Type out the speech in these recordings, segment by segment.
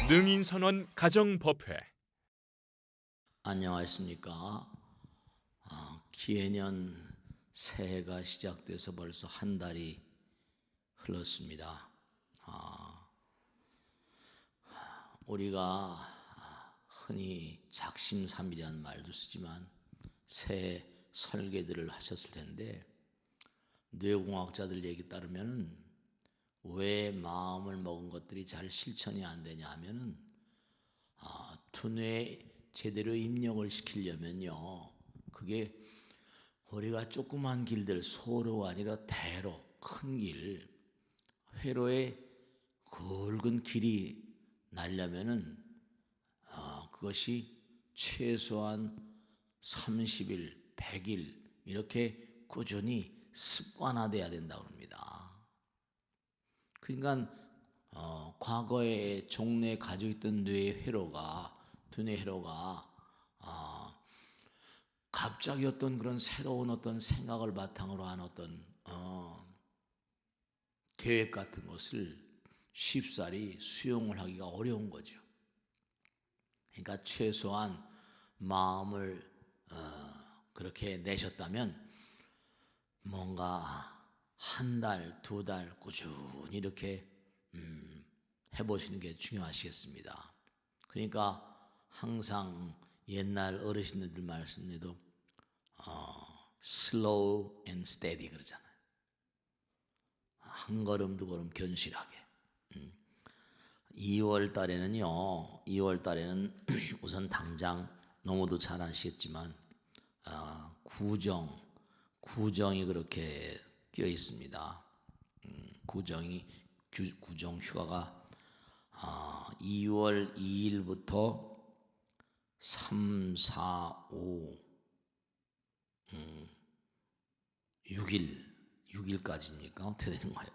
능인선원 가정법회. 안녕하십니까. 기해년 새해가 시작돼서 벌써 한 달이 흘렀습니다. 우리가 흔히 작심삼일이라는 말도 쓰지만 새해 설계들을 하셨을 텐데, 뇌공학자들 얘기 따르면 왜 마음을 먹은 것들이 잘 실천이 안 되냐 하면은 두뇌에 제대로 입력을 시키려면요, 그게 우리가 조그만 길들, 소로가 아니라 대로, 큰 길, 회로에 굵은 길이 나려면은 그것이 최소한 30일, 100일 이렇게 꾸준히 습관화돼야 된다고 합니다. 그러니까 과거에 종래에 가지고 있던 뇌의 회로가, 두뇌 회로가 갑자기 어떤 그런 새로운 어떤 생각을 바탕으로 한 어떤 계획 같은 것을 쉽사리 수용을 하기가 어려운 거죠. 그러니까 최소한 마음을 그렇게 내셨다면 뭔가 한 달, 두 달 꾸준히 이렇게 해보시는 게 중요하시겠습니다. 그러니까 항상 옛날 어르신들 말씀에도 slow and steady 그러잖아요. 한 걸음 두 걸음 견실하게. 2월 달에는 우선 당장 너무도 잘 아시겠지만 구정이 그렇게 끼어 있습니다. 구정 휴가가 2월 2일부터 3, 4, 5, 6일까지입니까? 어떻게 되는 거예요?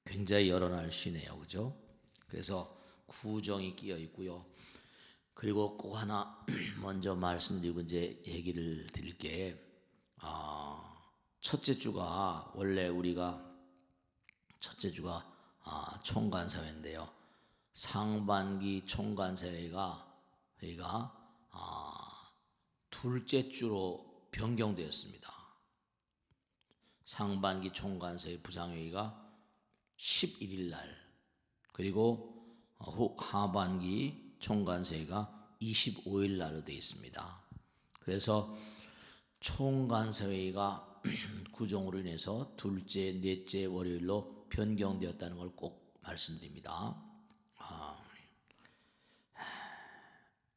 굉장히 여러 날 쉬네요, 그죠? 그래서 구정이 끼어 있고요. 그리고 꼭 하나 먼저 말씀드리고 이제 얘기를 드릴게. 첫째 주가 원래 우리가 첫째 주가 총간사회인데요. 상반기 총간사회가 둘째 주로 변경되었습니다. 상반기 총간사회 부상회의가 11일 날, 그리고 하반기 총간사회가 25일 날로 되어 있습니다. 그래서 총간사회가 구정으로 인해서 둘째, 넷째 월요일로 변경되었다는 걸 꼭 말씀드립니다.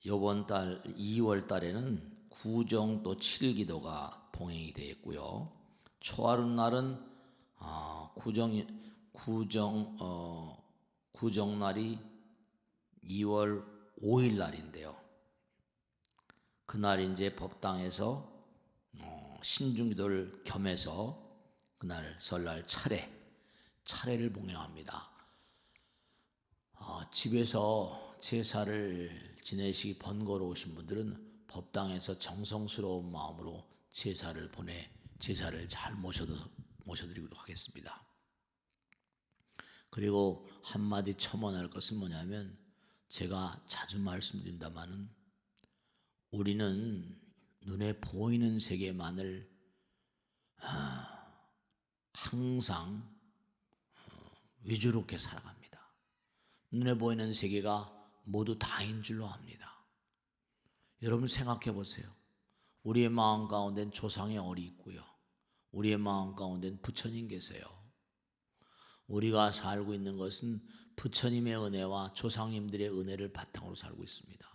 이번 달 2월 달에는 구정 또 7기도가 봉행이 되어 있고요. 초하루 날은 구정날이 2월 5일 날인데요. 그날 이제 법당에서 신중기도를 겸해서 그날 설날 차례를 봉행합니다. 집에서 제사를 지내시기 번거로우신 분들은 법당에서 정성스러운 마음으로 제사를 잘 모셔드리도록 하겠습니다. 그리고 한마디 첨언할 것은 뭐냐면, 제가 자주 말씀드린다마는 우리는 눈에 보이는 세계만을 항상 위주로 이렇게 살아갑니다. 눈에 보이는 세계가 모두 다인 줄로 압니다. 여러분 생각해 보세요. 우리의 마음 가운데는 조상의 얼이 있고요. 우리의 마음 가운데는 부처님 계세요. 우리가 살고 있는 것은 부처님의 은혜와 조상님들의 은혜를 바탕으로 살고 있습니다.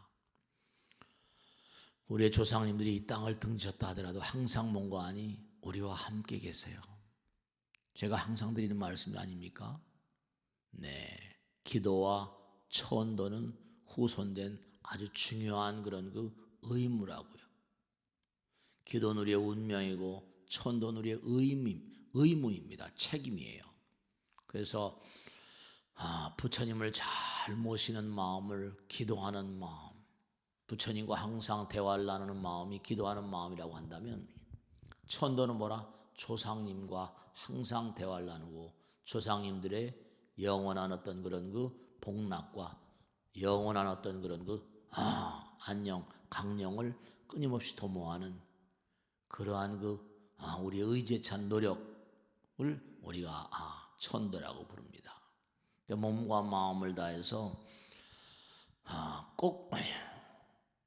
우리의 조상님들이 이 땅을 등지셨다 하더라도 항상 뭔가 아니 우리와 함께 계세요. 제가 항상 드리는 말씀 아닙니까? 네, 기도와 천도는 후손된 아주 중요한 그런 그 의무라고요. 기도는 우리의 운명이고 천도는 우리의 의무입니다. 책임이에요. 그래서 부처님을 잘 모시는 마음을, 기도하는 마음, 부처님과 항상 대화를 나누는 마음이 기도하는 마음이라고 한다면, 천도는 뭐라? 조상님과 항상 대화를 나누고 조상님들의 영원한 어떤 그런 그 복락과 영원한 어떤 그런 안녕, 강령을 끊임없이 도모하는 그러한 우리의 의지에 찬 노력을 우리가 천도라고 부릅니다. 몸과 마음을 다해서 꼭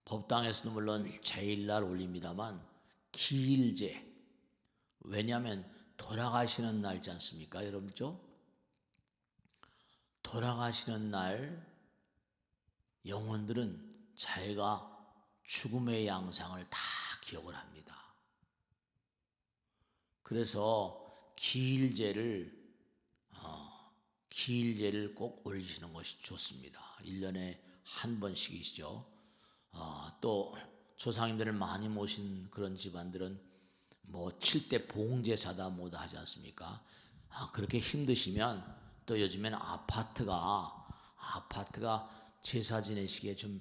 법당에서도 물론 제일날 올립니다만 기일제, 왜냐하면 돌아가시는 날이지 않습니까? 여러분죠? 돌아가시는 날 영혼들은 자기가 죽음의 양상을 다 기억을 합니다. 그래서 기일제를 꼭 올리시는 것이 좋습니다. 1년에 한 번씩이시죠. 또 조상님들을 많이 모신 그런 집안들은 뭐 7대 봉제사다 뭐다 하지 않습니까? 그렇게 힘드시면 또 요즘에는 아파트가 제사 지내시기에 좀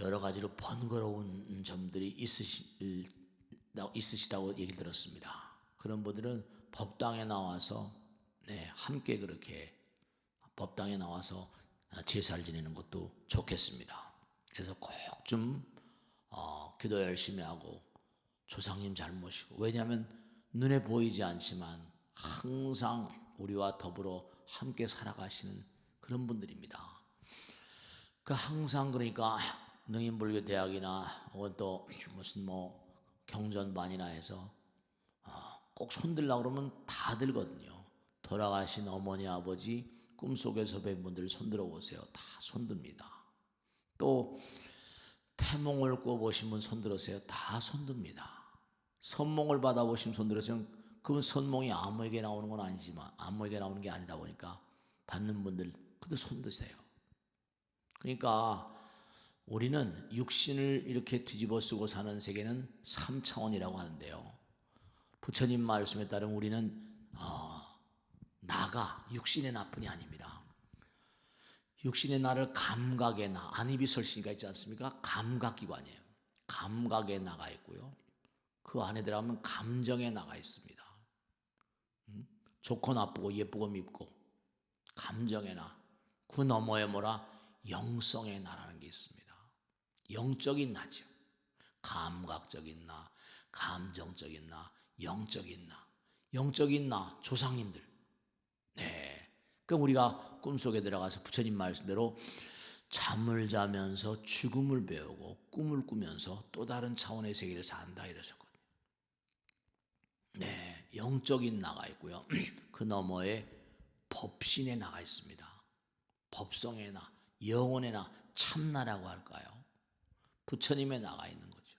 여러 가지로 번거로운 점들이 있으시다고 얘기를 들었습니다. 그런 분들은 법당에 나와서 함께 그렇게 법당에 나와서 제사를 지내는 것도 좋겠습니다. 그래서 꼭 좀 기도 열심히 하고 조상님 잘 모시고, 왜냐하면 눈에 보이지 않지만 항상 우리와 더불어 함께 살아가시는 그런 분들입니다. 항상 그러니까 능인불교 대학이나 혹은 또 무슨 경전반이나 해서 꼭 손들려고 그러면 다 들거든요. 돌아가신 어머니 아버지 꿈속에서 뵌 분들 손들어 보세요. 다 손듭니다. 또 태몽을 꿔보신 분 손들으세요. 다 손듭니다. 선몽을 받아보신 손들으세요. 그건 선몽이 아무에게 나오는 건 아니지만, 아무에게 나오는 게 아니다 보니까 받는 분들 그들 손드세요. 그러니까 우리는 육신을 이렇게 뒤집어 쓰고 사는 세계는 3차원이라고 하는데요. 부처님 말씀에 따르면 우리는 나가 육신의 나뿐이 아닙니다. 육신의 나를 감각의 나, 안입이설신가 있지 않습니까? 감각기관이에요. 감각의 나가 있고요. 그 안에 들어가면 감정의 나가 있습니다. 좋고 나쁘고 예쁘고 밉고 감정의 나. 그 너머에 영성의 나라는 게 있습니다. 영적인 나죠. 감각적인 나, 감정적인 나, 영적인 나. 영적인 나, 조상님들. 그러니까 우리가 꿈속에 들어가서 부처님 말씀대로 잠을 자면서 죽음을 배우고 꿈을 꾸면서 또 다른 차원의 세계를 산다 이러셨거든요. 영적인 나가 있고요. 그 너머에 법신의 나가 있습니다. 법성의 나, 영혼의 나, 참나라고 할까요? 부처님의 나가 있는 거죠.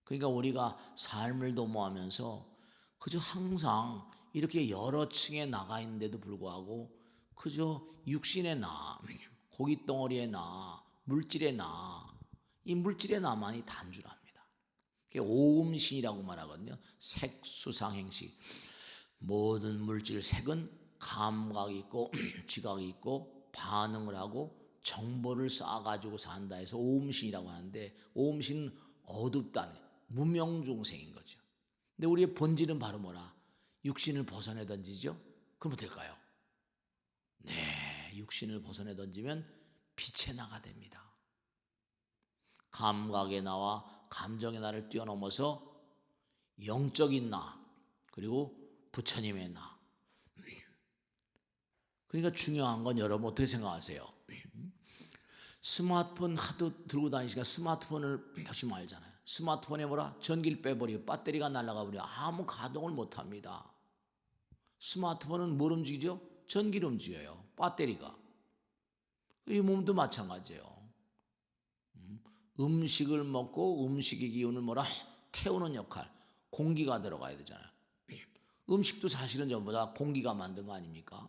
그러니까 우리가 삶을 도모하면서 그저 항상 이렇게 여러 층에 나가 있는데도 불구하고 그저 육신의 나, 고깃덩어리의 나, 물질의 나, 이 물질의 나만이 단순합니다. 그게 오음신이라고 말하거든요. 색, 수상, 행식. 모든 물질 색은 감각이 있고 지각이 있고 반응을 하고 정보를 쌓아가지고 산다 해서 오음신이라고 하는데, 오음신은 어둡다는 무명중생인 거죠. 근데 우리의 본질은 바로 육신을 벗어내 던지죠? 그럼 어떨까요? 육신을 벗어내 던지면 빛의 나가 됩니다. 감각의 나와 감정의 나를 뛰어넘어서 영적인 나, 그리고 부처님의 나. 그러니까 중요한 건 여러분 어떻게 생각하세요? 스마트폰 하도 들고 다니시니까 스마트폰을 열심히 알잖아요. 스마트폰에 전기를 빼버리고 배터리가 날아가 버려 아무 가동을 못합니다. 스마트폰은 뭘 움직이죠? 전기를 움직여요. 배터리가. 이 몸도 마찬가지예요. 음식을 먹고 음식의 기운을 태우는 역할, 공기가 들어가야 되잖아요. 음식도 사실은 전부 다 공기가 만든 거 아닙니까?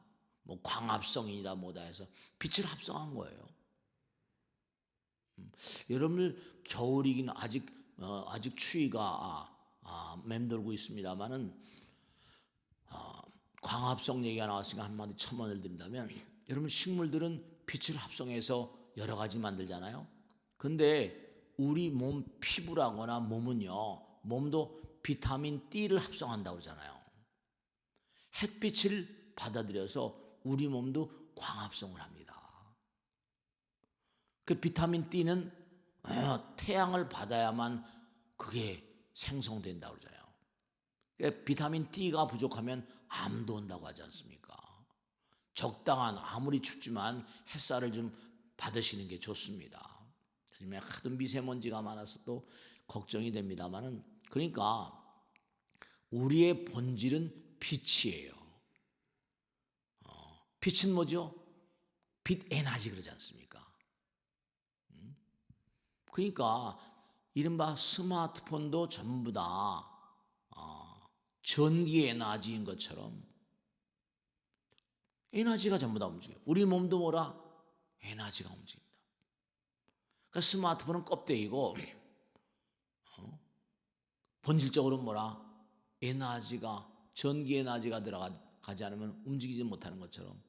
광합성이다 뭐다 해서 빛을 합성한 거예요. 여러분들 겨울이긴 아직 추위가 맴돌고 있습니다만은 광합성 얘기가 나왔으니까 한마디 첨언을 드린다면, 여러분 식물들은 빛을 합성해서 여러 가지 만들잖아요. 근데 우리 몸 피부라거나 몸도 비타민 D를 합성한다고 그러잖아요. 햇빛을 받아들여서 우리 몸도 광합성을 합니다. 그 비타민 D는 태양을 받아야만 그게 생성된다고 그러잖아요. 그러니까 비타민 D가 부족하면 암도 온다고 하지 않습니까? 적당한, 아무리 춥지만 햇살을 좀 받으시는 게 좋습니다. 요즘에 하도 미세먼지가 많아서 또 걱정이 됩니다만은, 그러니까 우리의 본질은 빛이에요. 빛은 뭐죠? 빛 에너지 그러지 않습니까? 그러니까 이른바 스마트폰도 전부 다 전기 에너지인 것처럼 에너지가 전부 다 움직여요. 우리 몸도 뭐라? 에너지가 움직입니다. 그러니까 스마트폰은 껍데기고 본질적으로 뭐라? 에너지가, 전기 에너지가 들어가지 않으면 움직이지 못하는 것처럼.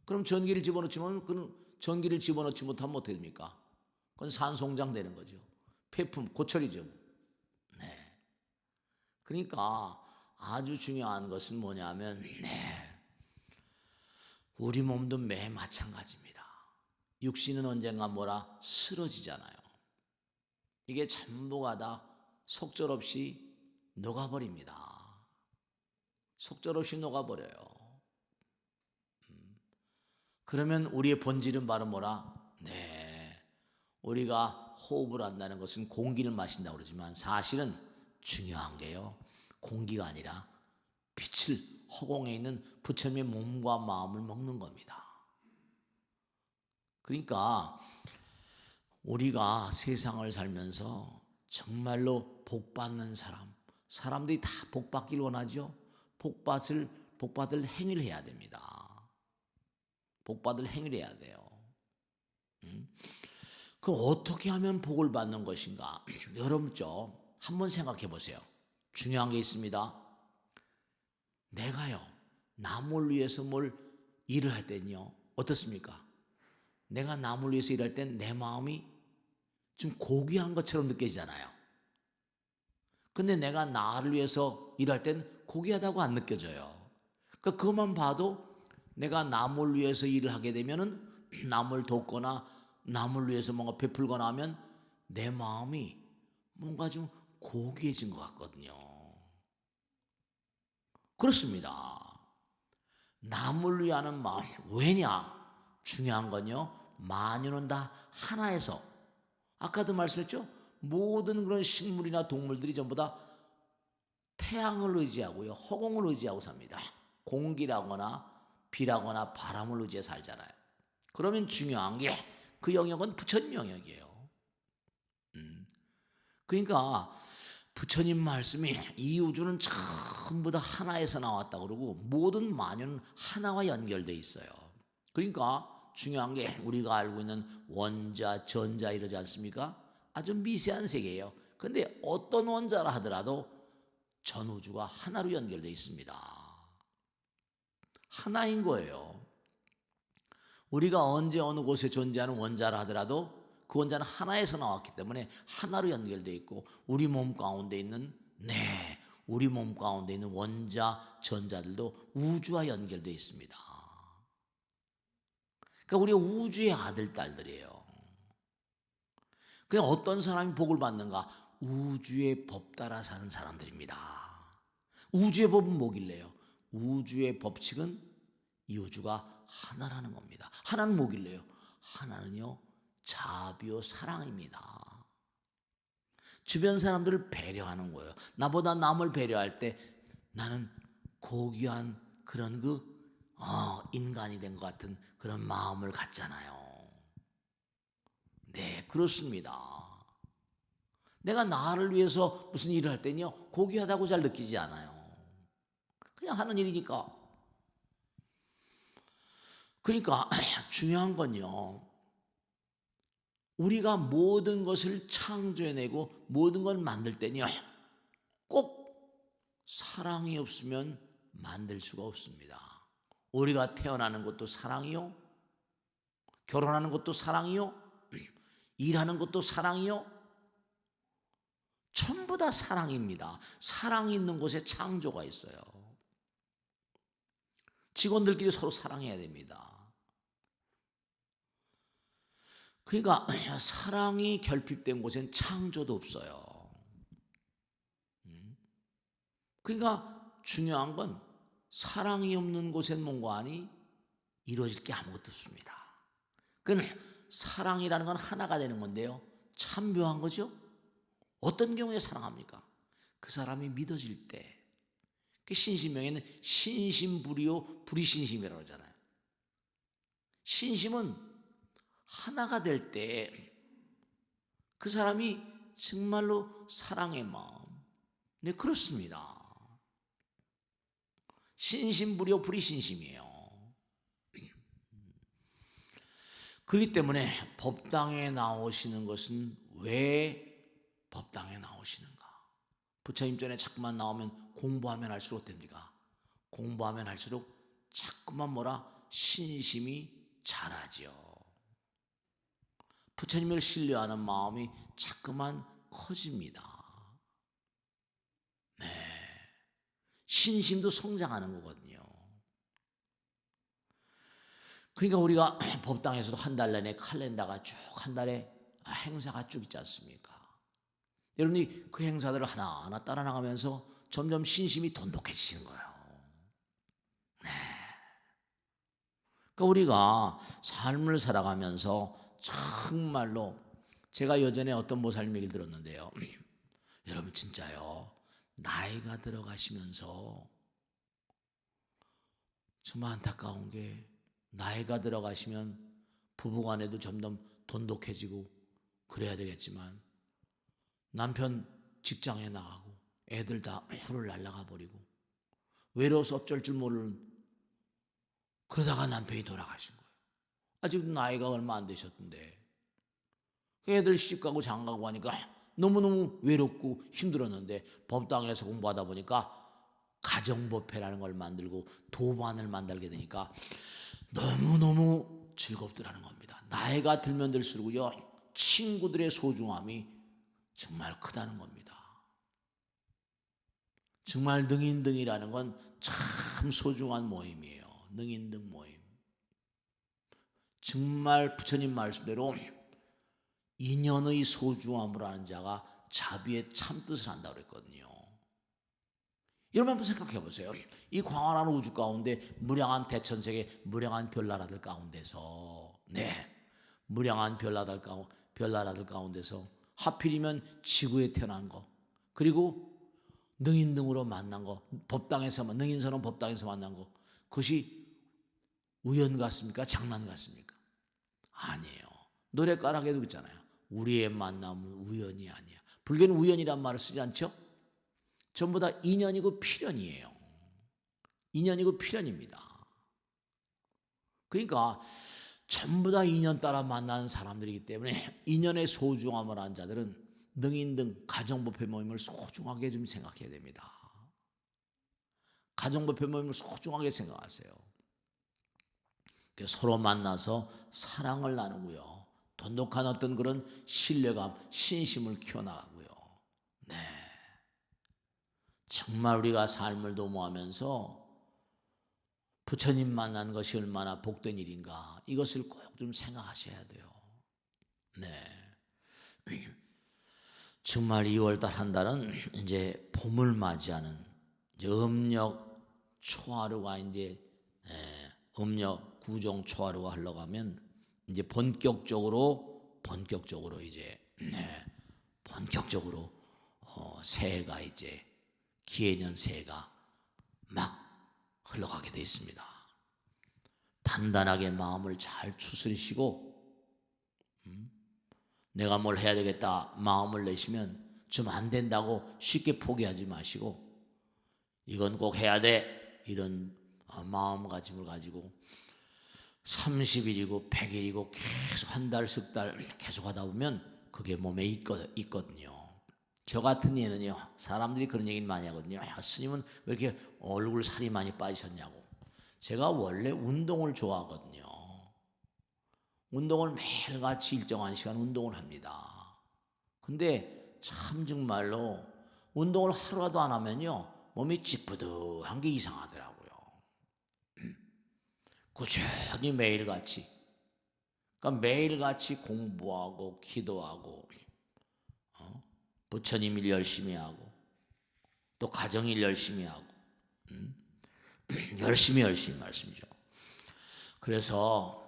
그럼 전기를 집어넣지만 그는 전기를 집어넣지 못하면 어떻게 됩니까? 그건 산송장 되는 거죠. 폐품, 고철이죠. 네. 그러니까 아주 중요한 것은 뭐냐면, 우리 몸도 매 마찬가지입니다. 육신은 언젠가 뭐라? 쓰러지잖아요. 이게 전부가 다 속절없이 녹아버립니다. 속절없이 녹아버려요. 그러면 우리의 본질은 바로 뭐라? 우리가 호흡을 한다는 것은 공기를 마신다고 그러지만 사실은 중요한 게요, 공기가 아니라 빛을, 허공에 있는 부처님의 몸과 마음을 먹는 겁니다. 그러니까 우리가 세상을 살면서 정말로 복받는 사람들이 다 복받기를 원하죠. 복받을 행위를 해야 됩니다. 복받을 행위를 해야 돼요. 그 어떻게 하면 복을 받는 것인가? 여러분 한번 생각해 보세요. 중요한 게 있습니다. 내가요, 남을 위해서 뭘 일을 할 때는요, 어떻습니까? 내가 남을 위해서 일할 땐 내 마음이 좀 고귀한 것처럼 느껴지잖아요. 근데 내가 나를 위해서 일할 땐 고귀하다고 안 느껴져요. 그러니까 그것만 봐도 내가 남을 위해서 일을 하게 되면은, 남을 돕거나 남을 위해서 뭔가 베풀거나 하면 내 마음이 뭔가 좀 고귀해진 것 같거든요. 그렇습니다. 남을 위하는 마음. 왜냐? 중요한 건요, 만유는 다 하나에서, 아까도 말씀했죠? 모든 그런 식물이나 동물들이 전부 다 태양을 의지하고요, 허공을 의지하고 삽니다. 공기라거나 비라거나 바람을 의지해 살잖아요. 그러면 중요한 게 그 영역은 부처님 영역이에요. 그러니까 부처님 말씀이 이 우주는 전부 다 하나에서 나왔다고 그러고 모든 만유는 하나와 연결되어 있어요. 그러니까 중요한 게 우리가 알고 있는 원자, 전자 이러지 않습니까? 아주 미세한 세계예요. 근데 어떤 원자라 하더라도 전 우주가 하나로 연결되어 있습니다. 하나인 거예요. 우리가 언제 어느 곳에 존재하는 원자라 하더라도 그 원자는 하나에서 나왔기 때문에 하나로 연결되어 있고, 우리 몸 가운데 있는 우리 몸 가운데 있는 원자, 전자들도 우주와 연결되어 있습니다. 그러니까 우리가 우주의 아들, 딸들이에요. 그냥 어떤 사람이 복을 받는가? 우주의 법 따라 사는 사람들입니다. 우주의 법은 뭐길래요? 우주의 법칙은 이 우주가 하나라는 겁니다. 하나는 뭐길래요? 하나는요, 자비요 사랑입니다. 주변 사람들을 배려하는 거예요. 나보다 남을 배려할 때 나는 고귀한 그런 인간이 된 것 같은 그런 마음을 갖잖아요. 네, 그렇습니다. 내가 나를 위해서 무슨 일을 할 때는요, 고귀하다고 잘 느끼지 않아요. 그냥 하는 일이니까. 그러니까 중요한 건요, 우리가 모든 것을 창조해내고 모든 걸 만들 때는요, 꼭 사랑이 없으면 만들 수가 없습니다. 우리가 태어나는 것도 사랑이요, 결혼하는 것도 사랑이요, 일하는 것도 사랑이요, 전부 다 사랑입니다. 사랑이 있는 곳에 창조가 있어요. 직원들끼리 서로 사랑해야 됩니다. 그러니까 사랑이 결핍된 곳엔 창조도 없어요. 그러니까 중요한 건 사랑이 없는 곳엔 뭔가 하니 이루어질 게 아무것도 없습니다. 그건 사랑이라는 건 하나가 되는 건데요. 참 묘한 거죠. 어떤 경우에 사랑합니까? 그 사람이 믿어질 때. 그 신신명에는 신심불이요 불이신심이라고 하잖아요. 신심은 하나가 될 때 그 사람이 정말로 사랑의 마음. 네, 그렇습니다. 신심불이요 불이신심이에요. 그렇기 때문에 법당에 나오시는 것은 왜 법당에 나오시는가? 부처님 전에 자꾸만 나오면 공부하면 할수록 됩니까? 공부하면 할수록 자꾸만 신심이 자라죠. 부처님을 신뢰하는 마음이 자꾸만 커집니다. 네, 신심도 성장하는 거거든요. 그러니까 우리가 법당에서도 한 달 내내 칼렌더가 쭉 한 달에 행사가 쭉 있지 않습니까? 여러분이 그 행사들을 하나하나 따라 나가면서 점점 신심이 돈독해지는 거예요. 네. 그러니까 우리가 삶을 살아가면서 정말로 제가 예전에 어떤 모살님 얘기를 들었는데요. 여러분 진짜요. 나이가 들어가시면서 정말 안타까운 게 나이가 들어가시면 부부간에도 점점 돈독해지고 그래야 되겠지만 남편 직장에 나가고 애들 다 훌을 날아가 버리고 외로워서 어쩔 줄 모르는 그러다가 남편이 돌아가신 거예요. 아직 나이가 얼마 안 되셨던데 애들 시집가고 장가가고 하니까 너무너무 외롭고 힘들었는데 법당에서 공부하다 보니까 가정법회라는 걸 만들고 도반을 만들게 되니까 너무너무 즐겁더라는 겁니다. 나이가 들면 들수록요 친구들의 소중함이 정말 크다는 겁니다. 정말 능인등이라는 건 참 소중한 모임이에요. 능인등 모임. 정말 부처님 말씀대로 인연의 소중함을 아는 자가 자비의 참뜻을 한다고 그랬거든요. 여러분 한번 생각해 보세요. 이 광활한 우주 가운데 무량한 대천세계 무량한 별나라들 가운데서 무량한 별나라들 가운데서 하필이면 지구에 태어난 거 그리고 능인등으로 만난 거 법당에서만 능인선은 법당에서 만난 거 그것이 우연 같습니까? 장난 같습니까? 아니에요. 노래가락에도 있잖아요. 우리의 만남은 우연이 아니야. 불교는 우연이란 말을 쓰지 않죠? 전부 다 인연이고 필연이에요. 인연이고 필연입니다. 그러니까 전부 다 인연 따라 만나는 사람들이기 때문에 인연의 소중함을 아는 자들은 능인등 가정법회 모임을 소중하게 좀 생각해야 됩니다. 가정법회 모임을 소중하게 생각하세요. 서로 만나서 사랑을 나누고요. 돈독한 어떤 그런 신뢰감, 신심을 키워나가고요. 네, 정말 우리가 삶을 도모하면서 부처님 만난 것이 얼마나 복된 일인가 이것을 꼭 좀 생각하셔야 돼요. 네, 정말 2월달 한 달은 이제 봄을 맞이하는 이제 음력 초하루가 이제 음력 구정 초하루가 흘러가면 이제 본격적으로 이제 본격적으로 새해가 이제 기해년 새해가 막 흘러가게 되어 있습니다. 단단하게 마음을 잘 추스리시고 내가 뭘 해야 되겠다 마음을 내시면 좀 안 된다고 쉽게 포기하지 마시고 이건 꼭 해야 돼 이런 마음가짐을 가지고 30일이고 100일이고 계속 한 달, 석 달 계속 하다 보면 그게 몸에 있거든요. 저 같은 예는요 사람들이 그런 얘기를 많이 하거든요. 스님은 왜 이렇게 얼굴 살이 많이 빠지셨냐고. 제가 원래 운동을 좋아하거든요. 운동을 매일같이 일정한 시간 운동을 합니다. 근데 참 정말로 운동을 하루라도 안 하면요 몸이 찌뿌둥한 게 이상하더라고요. 꾸준히 매일같이 그러니까 매일같이 공부하고 기도하고 부처님 일 열심히 하고 또 가정 일 열심히 하고 열심히 말씀이죠. 그래서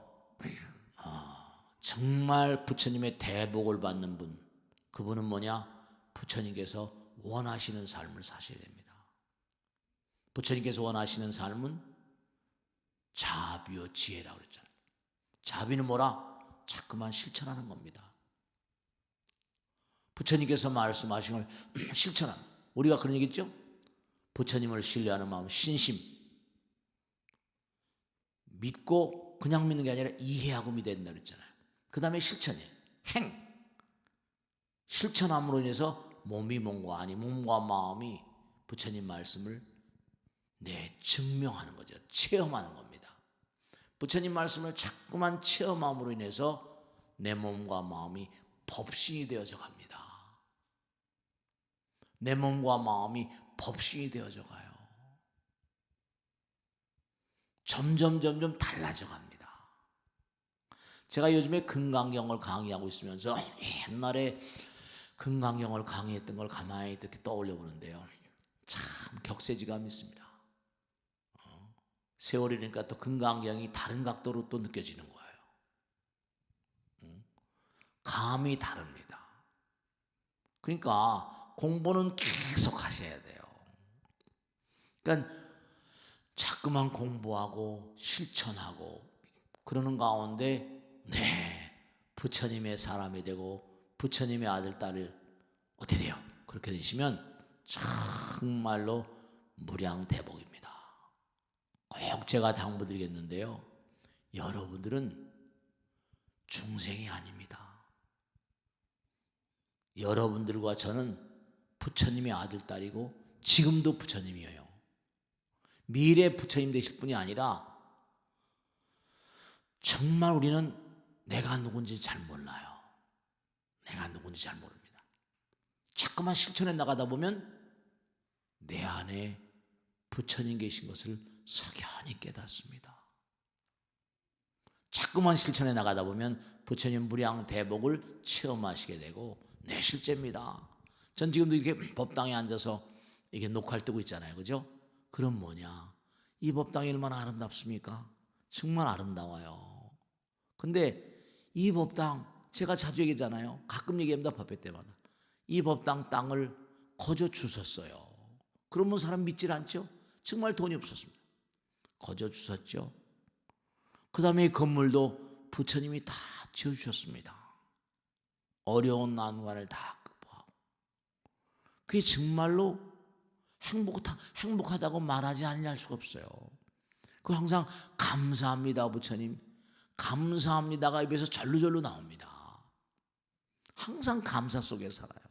정말 부처님의 대복을 받는 분, 그분은 뭐냐? 부처님께서 원하시는 삶을 사셔야 됩니다. 부처님께서 원하시는 삶은 자비와 지혜라고 그랬잖아요. 자비는 뭐라? 자꾸만 실천하는 겁니다. 부처님께서 말씀하신 걸 실천하는, 우리가 그런 얘기 있죠? 부처님을 신뢰하는 마음, 신심. 믿고 그냥 믿는 게 아니라 이해하고 믿어야 된다고 그랬잖아요. 그 다음에 실천이에요. 행. 실천함으로 인해서 몸과 마음이 부처님 말씀을 증명하는 거죠. 체험하는 겁니다. 부처님 말씀을 자꾸만 체험함으로 인해서 내 몸과 마음이 법신이 되어져 갑니다. 내 몸과 마음이 법신이 되어져 가요. 점점 달라져 갑니다. 제가 요즘에 금강경을 강의하고 있으면서 옛날에 금강경을 강의했던 걸 가만히 이렇게 떠올려 보는데요. 참 격세지감이 있습니다. 세월이니까 또 금강경이 다른 각도로 또 느껴지는 거예요. 감이 다릅니다. 그러니까 공부는 계속 하셔야 돼요. 그러니까 자꾸만 공부하고 실천하고 그러는 가운데 부처님의 사람이 되고 부처님의 아들, 딸을 어떻게 돼요? 그렇게 되시면 정말로 무량대복입니다. 꼭 제가 당부드리겠는데요. 여러분들은 중생이 아닙니다. 여러분들과 저는 부처님의 아들, 딸이고 지금도 부처님이에요. 미래 부처님 되실 분이 아니라 정말 우리는 내가 누군지 잘 몰라요. 내가 누군지 잘 모릅니다. 자꾸만 실천해 나가다 보면 내 안에 부처님 계신 것을 석연히 깨닫습니다. 자꾸만 실천해 나가다 보면 부처님 무량 대복을 체험하시게 되고 실제입니다. 전 지금도 이렇게 법당에 앉아서 이게 녹화를 뜨고 있잖아요. 그죠? 그럼 뭐냐? 이 법당이 얼마나 아름답습니까? 정말 아름다워요. 근데 이 법당, 제가 자주 얘기하잖아요. 가끔 얘기합니다. 법회 때마다. 이 법당 땅을 거저 주셨어요. 그러면 사람 믿질 않죠? 정말 돈이 없었습니다. 거저 주셨죠. 그 다음에 이 건물도 부처님이 다 지어주셨습니다. 어려운 난관을 다 극복하고. 그게 정말로 행복하다고 말하지 않을 수가 없어요. 그 항상 감사합니다, 부처님. 감사합니다가 입에서 절로절로 나옵니다. 항상 감사 속에 살아요.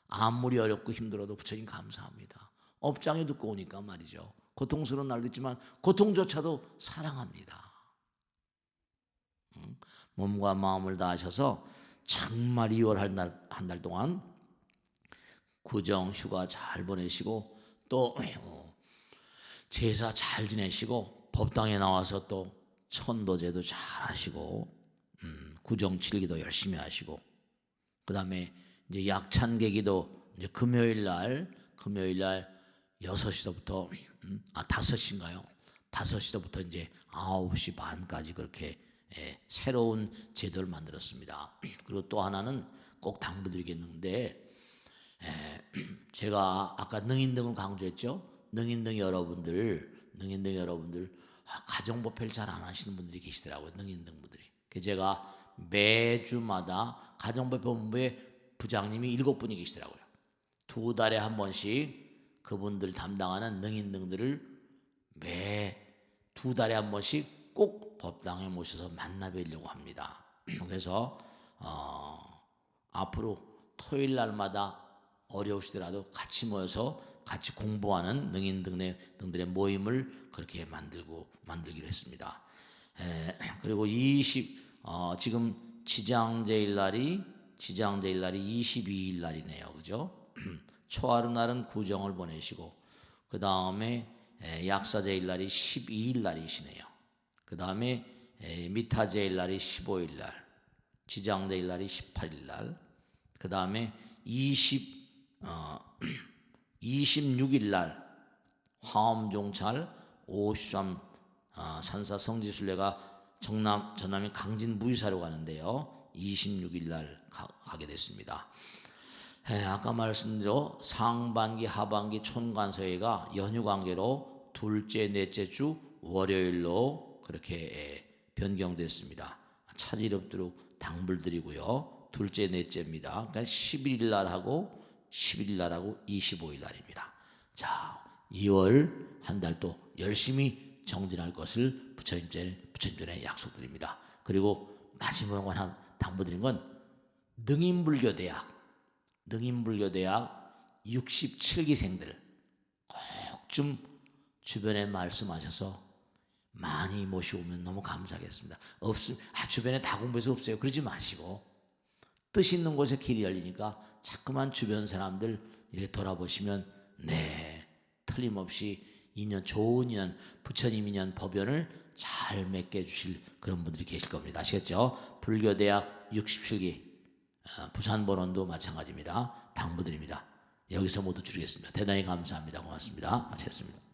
아무리 어렵고 힘들어도 부처님 감사합니다. 업장에 듣고 오니까 말이죠. 고통스러운 날도 있지만 고통조차도 사랑합니다. 몸과 마음을 다하셔서 정말 2월 한 달 동안 구정 휴가 잘 보내시고 또 제사 잘 지내시고 법당에 나와서 또 천도제도 잘 하시고 구정 칠기도 열심히 하시고 그 다음에 이제 약찬계기도 이제 금요일 날 6시부터 5시인가요? 5시부터 이제 9시 반까지 그렇게 새로운 제도를 만들었습니다. 그리고 또 하나는 꼭 당부드리겠는데 제가 아까 능인등을 강조했죠. 능인등 여러분들 가정법회를 잘 안 하시는 분들이 계시더라고요. 능인등 분들이. 제가 매주마다 가정법회 본부에 부장님이 7분이 계시더라고요. 2달에 한 번씩 그분들 담당하는 능인등들을 매 2달에 한 번씩 꼭 법당에 모셔서 만나 뵈려고 합니다. 그래서 앞으로 토요일 날마다 어려우시더라도 같이 모여서 같이 공부하는 능인등들의 모임을 그렇게 만들기로 했습니다. 그리고 지금 지장제일 날이 22일 날이네요. 그죠? 초하루 날은 구정을 보내시고 그 다음에 약사제일 날이 12일 날이시네요. 그 다음에 미타제일 날이 15일 날, 지장제일 날이 18일 날, 그 다음에 26일 날 화엄종찰 53 산사 성지순례가 전남인 강진 무이사로 가는데요. 26일 날 가게 됐습니다. 아까 말씀대로 상반기 하반기 촌간서회가 연휴 관계로 둘째 넷째 주 월요일로 그렇게 변경됐습니다. 차질 없도록 당불드리고요. 둘째 넷째입니다. 그러니까 11일 날 하고 11일 날 하고 25일 날입니다. 자, 2월 한 달 또 열심히 정진할 것을 부처님전에 약속드립니다. 그리고 마지막으로 하나 당부드린 건 능인불교대학 67기생들 꼭 좀 주변에 말씀하셔서 많이 모셔오면 너무 감사하겠습니다. 주변에 다 공부해서 없어요. 그러지 마시고 뜻 있는 곳에 길이 열리니까 자꾸만 주변 사람들 이렇게 돌아보시면 틀림없이 인연, 좋은 인연, 부처님 인연, 법연을 잘 맺게 해주실 그런 분들이 계실 겁니다. 아시겠죠? 불교대학 67기 부산본원도 마찬가지입니다. 당부드립니다. 여기서 모두 줄이겠습니다. 대단히 감사합니다. 고맙습니다. 마치겠습니다.